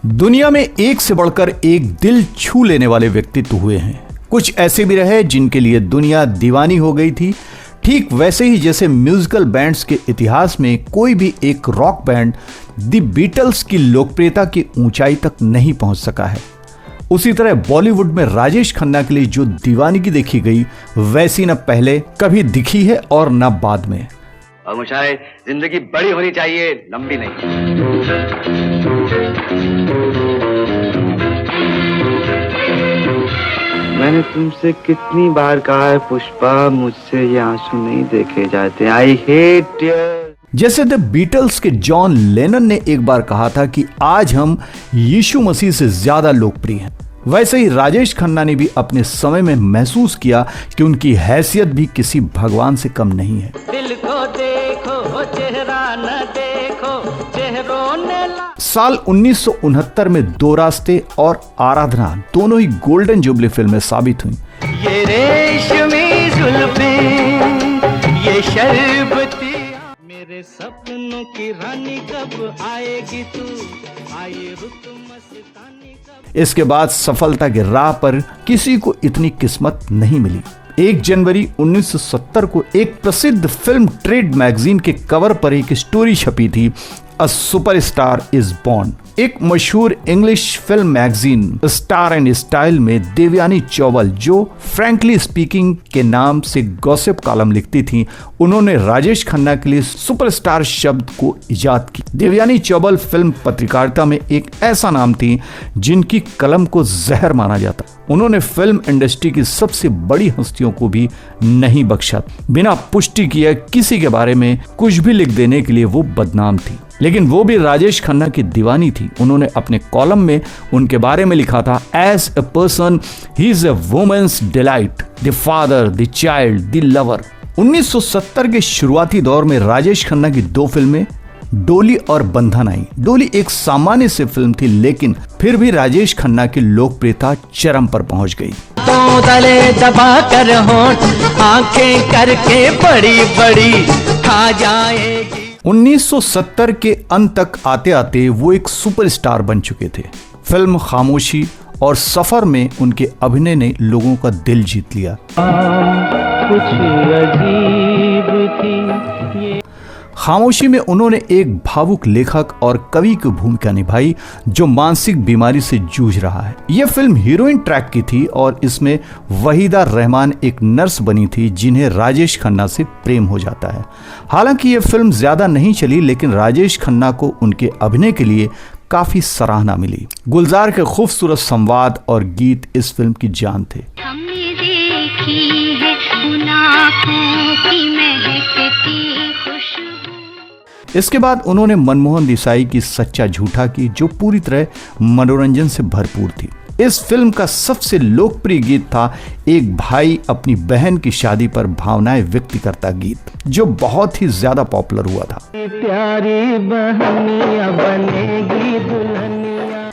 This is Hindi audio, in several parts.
दुनिया में एक से बढ़कर एक दिल छू लेने वाले व्यक्तित्व हुए हैं। कुछ ऐसे भी रहे जिनके लिए दुनिया दीवानी हो गई थी। ठीक वैसे ही जैसे म्यूजिकल बैंड्स के इतिहास में कोई भी एक रॉक बैंड द बीटल्स की लोकप्रियता की ऊंचाई तक नहीं पहुंच सका है, उसी तरह बॉलीवुड में राजेश खन्ना के लिए जो दीवानगी देखी गई वैसी न पहले कभी दिखी है और न बाद में। और मुझे जिंदगी बड़ी होनी चाहिए, लंबी नहीं। मैंने तुमसे कितनी बार कहा है पुष्पा, मुझसे ये आंसू नहीं देखे जाते। I hate tears. जैसे द बीटल्स के जॉन लेनन ने एक बार कहा था कि आज हम यीशु मसीह से ज्यादा लोकप्रिय हैं, वैसे ही राजेश खन्ना ने भी अपने समय में महसूस किया कि उनकी हैसियत भी किसी भगवान से कम नहीं है। दिल को देखो, चेहरा न देखो, चेहरों ने साल 1969 में दो रास्ते और आराधना दोनों ही गोल्डन जुबली फिल्में साबित हुई। ये रेशमी जुल्फें, ये शरबती, मेरे सपनों की रानी कब आएगी तू, आए रुत मस्तानी कब। इसके बाद सफलता की राह पर किसी को इतनी किस्मत नहीं मिली। 1 जनवरी 1970 को एक प्रसिद्ध फिल्म ट्रेड मैगजीन के कवर पर एक स्टोरी छपी थी, अ सुपरस्टार इज बॉर्न। एक मशहूर English film magazine star and style में देवयानी चौबल, जो फ्रैंकली स्पीकिंग के नाम से गॉसिप कॉलम लिखती थी, उन्होंने राजेश खन्ना के लिए सुपरस्टार शब्द को इजाद की। देवयानी चौबल फिल्म पत्रकारिता में एक ऐसा नाम थी जिनकी कलम को जहर माना जाता। उन्होंने फिल्म इंडस्ट्री की सबसे बड़ी हस्तियों को भी नहीं बख्शा। बिना पुष्टि किए किसी के बारे में कुछ भी लिख देने के लिए वो बदनाम थी, लेकिन वो भी राजेश खन्ना की दीवानी थी। उन्होंने अपने कॉलम में उनके बारे में लिखा था, as a person he is a women's delight, the father, the child, the lover. 1970 के शुरुआती दौर में राजेश खन्ना की 2 फिल्में डोली और बंधन आई। डोली एक सामान्य सी फिल्म थी, लेकिन फिर भी राजेश खन्ना की लोकप्रियता चरम पर पहुंच गई। तो गले दबा कर होंठ, आंखें करके बड़ी बड़ी खा जाएगी। 1970 के अंत तक आते आते वो एक सुपरस्टार बन चुके थे। फिल्म खामोशी और सफर में उनके अभिनय ने लोगों का दिल जीत लिया। कुछ अजीब थी ये। खामोशी में उन्होंने एक भावुक लेखक और कवि की भूमिका निभाई जो मानसिक बीमारी से जूझ रहा है। यह फिल्म हीरोइन ट्रैक की थी और इसमें वहीदा रहमान एक नर्स बनी थी जिन्हें राजेश खन्ना से प्रेम हो जाता है। हालांकि यह फिल्म ज्यादा नहीं चली, लेकिन राजेश खन्ना को उनके अभिनय के लिए काफी सराहना मिली। गुलजार के खूबसूरत संवाद और गीत इस फिल्म की जान थे। हमने देखी है उन आँखों की महकती खुशबू। इसके बाद उन्होंने मनमोहन देसाई की सच्चा झूठा की, जो पूरी तरह मनोरंजन से भरपूर थी। इस फिल्म का सबसे लोकप्रिय गीत था एक भाई अपनी बहन की शादी पर भावनाएं व्यक्त करता गीत, जो बहुत ही ज्यादा पॉपुलर हुआ था। प्यारी बहनिया बनेगी दुल्हनिया।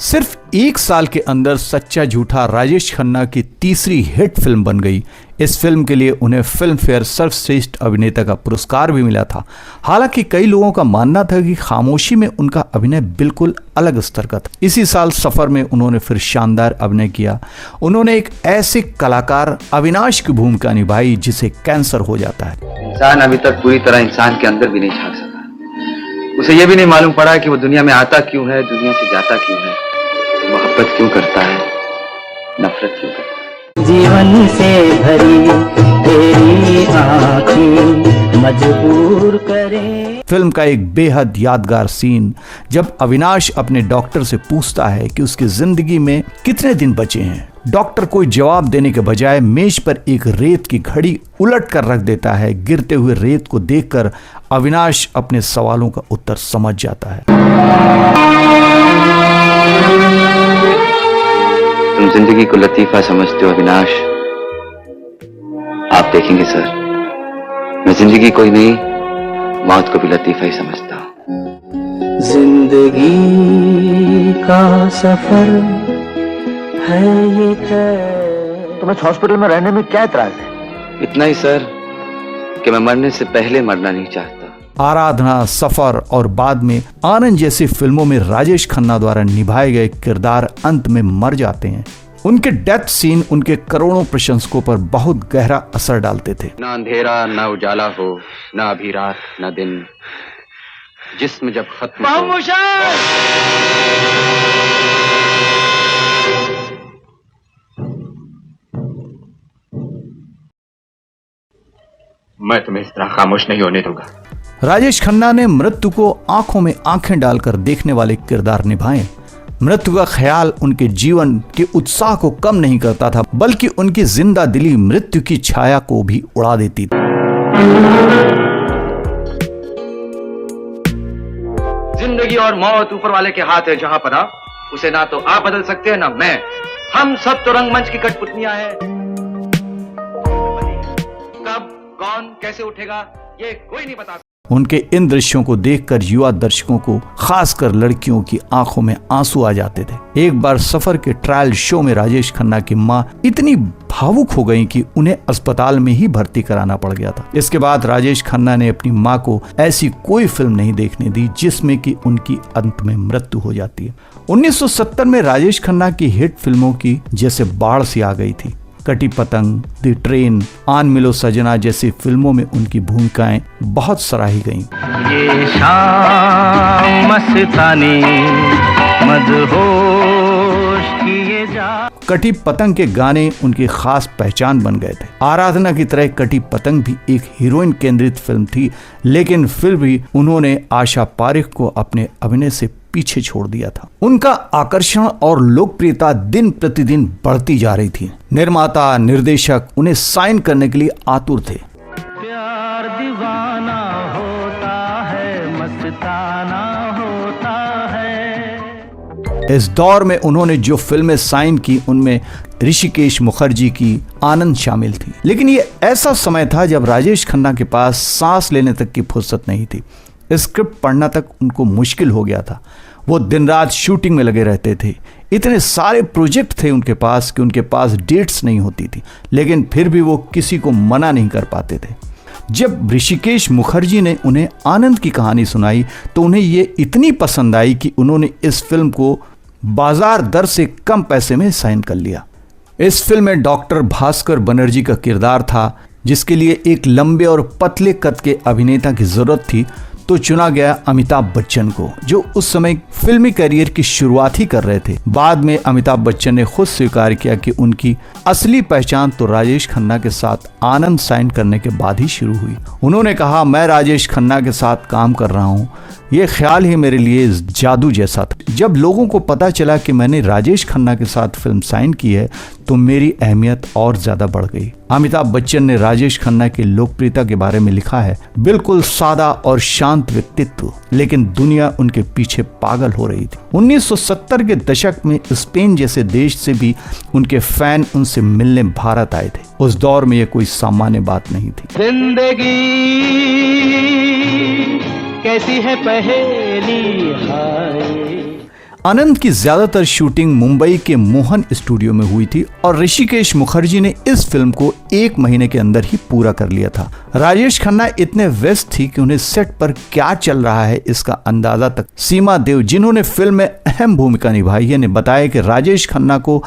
सिर्फ 1 साल के अंदर सच्चा झूठा राजेश खन्ना की तीसरी हिट फिल्म बन गई। इस फिल्म के लिए उन्हें फिल्म फेयर सर्वश्रेष्ठ अभिनेता का पुरस्कार भी मिला था। हालांकि कई लोगों का मानना था कि खामोशी में उनका अभिनय बिल्कुल अलग स्तर का था। इसी साल सफर में उन्होंने फिर शानदार अभिनय किया। उन्होंने एक ऐसे कलाकार अविनाश की भूमिका निभाई जिसे कैंसर हो जाता है। इंसान अभी तक पूरी तरह इंसान के अंदर भी नहीं झांक सका। उसे यह भी नहीं मालूम पड़ा कि वो दुनिया में आता क्यों है, दुनिया से जाता क्यों है, मोहब्बत क्यों करता है, नफरत क्यों करता है। जीवन से भरी तेरी आँखें मजबूर करें। फिल्म का एक बेहद यादगार सीन जब अविनाश अपने डॉक्टर से पूछता है कि उसकी जिंदगी में कितने दिन बचे हैं। डॉक्टर कोई जवाब देने के बजाय मेज पर एक रेत की घड़ी उलट कर रख देता है। गिरते हुए रेत को देखकर अविनाश अपने सवालों का उत्तर समझ जाता है। तुम जिंदगी को लतीफा समझते हो अविनाश। आप देखेंगे सर, मैं जिंदगी को ही नहीं मौत को भी लतीफा ही समझता हूँ। जिंदगी का सफर है ये तय। तुम्हें हॉस्पिटल में रहने में क्या एतराज है? इतना ही सर कि मैं मरने से पहले मरना नहीं चाहता। आराधना, सफर और बाद में आनंद जैसी फिल्मों में राजेश खन्ना द्वारा निभाए गए किरदार अंत में मर जाते हैं। उनके डेथ सीन उनके करोड़ों प्रशंसकों पर बहुत गहरा असर डालते थे। ना अंधेरा ना उजाला हो, ना अभी रात ना दिन, जिस्म जब खत्म हो। मैं तुम्हें इस तरह खामोश नहीं होने दूंगा। राजेश खन्ना ने मृत्यु को आंखों में आंखें डालकर देखने वाले किरदार निभाए। मृत्यु का ख्याल उनके जीवन के उत्साह को कम नहीं करता था, बल्कि उनकी जिंदा दिली मृत्यु की छाया को भी उड़ा देती थी। जिंदगी और मौत ऊपर वाले के हाथ है जहां पर उसे ना तो आप बदल सकते हैं ना मैं। हम सब तो रंगमंच की कठपुतलियां हैं। कब कौन कैसे उठेगा ये कोई नहीं बता। उनके इन दृश्यों को देखकर युवा दर्शकों को, खासकर लड़कियों की आंखों में आंसू आ जाते थे। एक बार सफर के ट्रायल शो में राजेश खन्ना की मां इतनी भावुक हो गईं कि उन्हें अस्पताल में ही भर्ती कराना पड़ गया था। इसके बाद राजेश खन्ना ने अपनी मां को ऐसी कोई फिल्म नहीं देखने दी जिसमें कि उनकी अंत में मृत्यु हो जाती है। 1970 में राजेश खन्ना की हिट फिल्मों की जैसे बाढ़ सी आ गई थी। कटी पतंग, द ट्रेन, आन मिलो सजना जैसी फिल्मों में उनकी भूमिकाएं बहुत सराही गईं। ये शाम मस्तानी मदहोश किए जा। कटी पतंग के गाने उनकी खास पहचान बन गए थे। आराधना की तरह कटी पतंग भी एक हीरोइन केंद्रित फिल्म थी, लेकिन फिर भी उन्होंने आशा पारेख को अपने अभिनय से पीछे छोड़ दिया था। उनका आकर्षण और लोकप्रियता दिन प्रतिदिन बढ़ती जा रही थी। निर्माता, निर्देशक उन्हें साइन करने के लिए आतुर थे। प्यार दीवाना होता है, मस्ताना होता है। इस दौर में उन्होंने जो फिल्में साइन की उनमें ऋषिकेश मुखर्जी की आनंद शामिल थी। लेकिन ये ऐसा समय था जब राजेश खन्ना के पास सांस लेने तक की फुर्सत नहीं थी। स्क्रिप्ट पढ़ना तक उनको मुश्किल हो गया था। वो दिन रात शूटिंग में लगे रहते थे। इतने सारे प्रोजेक्ट थे उनके पास कि उनके पास डेट्स नहीं होती थी, लेकिन फिर भी वो किसी को मना नहीं कर पाते थे। जब ऋषिकेश मुखर्जी ने उन्हें आनंद की कहानी सुनाई तो उन्हें ये इतनी पसंद आई कि उन्होंने इस फिल्म को बाजार दर से कम पैसे में साइन कर लिया। इस फिल्म में डॉक्टर भास्कर बनर्जी का किरदार था, जिसके लिए एक लंबे और पतले कद के अभिनेता की जरूरत थी, तो चुना गया अमिताभ बच्चन को, जो उस समय फिल्मी करियर की शुरुआत ही कर रहे थे। बाद में अमिताभ बच्चन ने खुद स्वीकार किया कि उनकी असली पहचान तो राजेश खन्ना के साथ आनंद साइन करने के बाद ही शुरू हुई। उन्होंने कहा, मैं राजेश खन्ना के साथ काम कर रहा हूँ, ये ख्याल ही मेरे लिए जादू जैसा था। जब लोगों को पता चला कि मैंने राजेश खन्ना के साथ फिल्म साइन की है तो मेरी अहमियत और ज्यादा बढ़ गई। अमिताभ बच्चन ने राजेश खन्ना की लोकप्रियता के बारे में लिखा है, बिल्कुल सादा और शांत व्यक्तित्व, लेकिन दुनिया उनके पीछे पागल हो रही थी। 1970 के दशक में स्पेन जैसे देश से भी उनके फैन उनसे मिलने भारत आए थे। उस दौर में यह कोई सामान्य बात नहीं थी। जिंदगी कैसी है पहेली हाय। आनंद की ज्यादातर शूटिंग मुंबई के मोहन स्टूडियो में हुई थी और ऋषिकेश मुखर्जी ने इस फिल्म को 1 महीने के अंदर ही पूरा कर लिया था। राजेश खन्ना इतने व्यस्त थी कि उन्हें सेट पर क्या चल रहा है इसका अंदाजा तक। सीमा देव, जिन्होंने फिल्म में अहम भूमिका निभाई है, ने बताया कि राजेश खन्ना को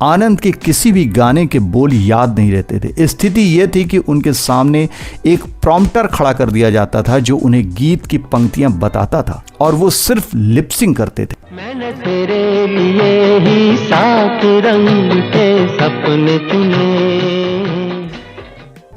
आनंद के किसी भी गाने के बोल याद नहीं रहते थे। स्थिति यह थी कि उनके सामने एक प्रॉम्प्टर खड़ा कर दिया जाता था जो उन्हें गीत की पंक्तियां बताता था और वो सिर्फ लिपसिंग करते थे। मैंने तेरे लिए ही 7 रंग के सपने चुने।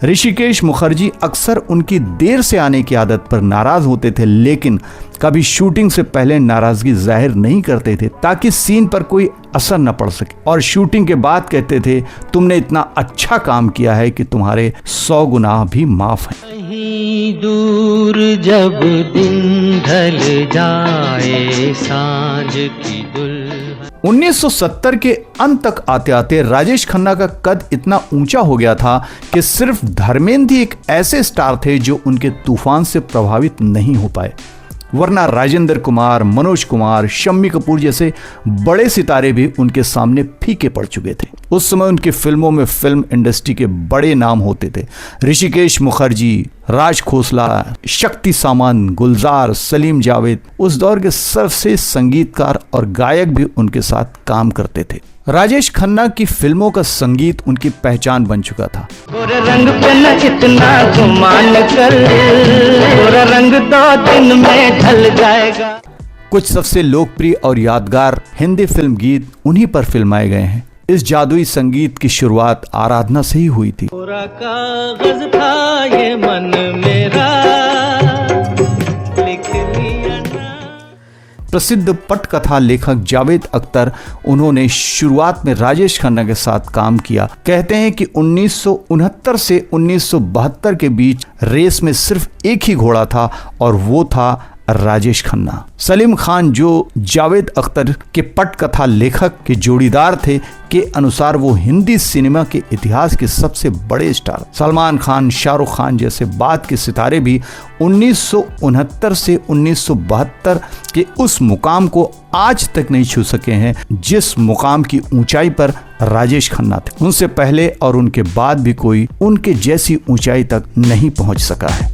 ऋषिकेश मुखर्जी अक्सर उनकी देर से आने की आदत पर नाराज होते थे, लेकिन कभी शूटिंग से पहले नाराजगी जाहिर नहीं करते थे ताकि सीन पर कोई असर न पड़ सके, और शूटिंग के बाद कहते थे, तुमने इतना अच्छा काम किया है कि तुम्हारे 100 गुनाह भी माफ हैं। कहीं दूर जब दिन ढल जाए सांझ की दुल्हन। 1970 के अंत तक आते आते राजेश खन्ना का कद इतना ऊंचा हो गया था कि सिर्फ धर्मेंद्र ही एक ऐसे स्टार थे जो उनके तूफान से प्रभावित नहीं हो पाए। वरना राजेंद्र कुमार, मनोज कुमार, शम्मी कपूर जैसे बड़े सितारे भी उनके सामने फीके पड़ चुके थे। उस समय उनकी फिल्मों में फिल्म इंडस्ट्री के बड़े नाम होते थे। ऋषिकेश मुखर्जी, राज खोसला, शक्ति सामंत, गुलजार, सलीम जावेद उस दौर के सर्वश्रेष्ठ संगीतकार और गायक भी उनके साथ काम करते थे। राजेश खन्ना की फिल्मों का संगीत उनकी पहचान बन चुका था। गोरे रंग पे न इतना गुमान कर, गोरा रंग 2 दिन में ढल जाएगा। कुछ सबसे लोकप्रिय और यादगार हिंदी फिल्म गीत उन्हीं पर फिल्माए गए हैं। इस जादुई संगीत की शुरुआत आराधना से ही हुई थी। कोरा कागज था ये मन मेरा, लिख लिया ना। प्रसिद्ध पटकथा लेखक जावेद अख्तर, उन्होंने शुरुआत में राजेश खन्ना के साथ काम किया। कहते हैं कि 1969 से 1972 के बीच रेस में सिर्फ एक ही घोड़ा था और वो था राजेश खन्ना। सलीम खान, जो जावेद अख्तर के पटकथा लेखक के जोड़ीदार थे, के अनुसार वो हिंदी सिनेमा के इतिहास के सबसे बड़े स्टार। सलमान खान, शाहरुख खान जैसे बाद के सितारे भी 1969 से 1972 के उस मुकाम को आज तक नहीं छू सके हैं जिस मुकाम की ऊंचाई पर राजेश खन्ना थे। उनसे पहले और उनके बाद भी कोई उनके जैसी ऊंचाई तक नहीं पहुंच सका है।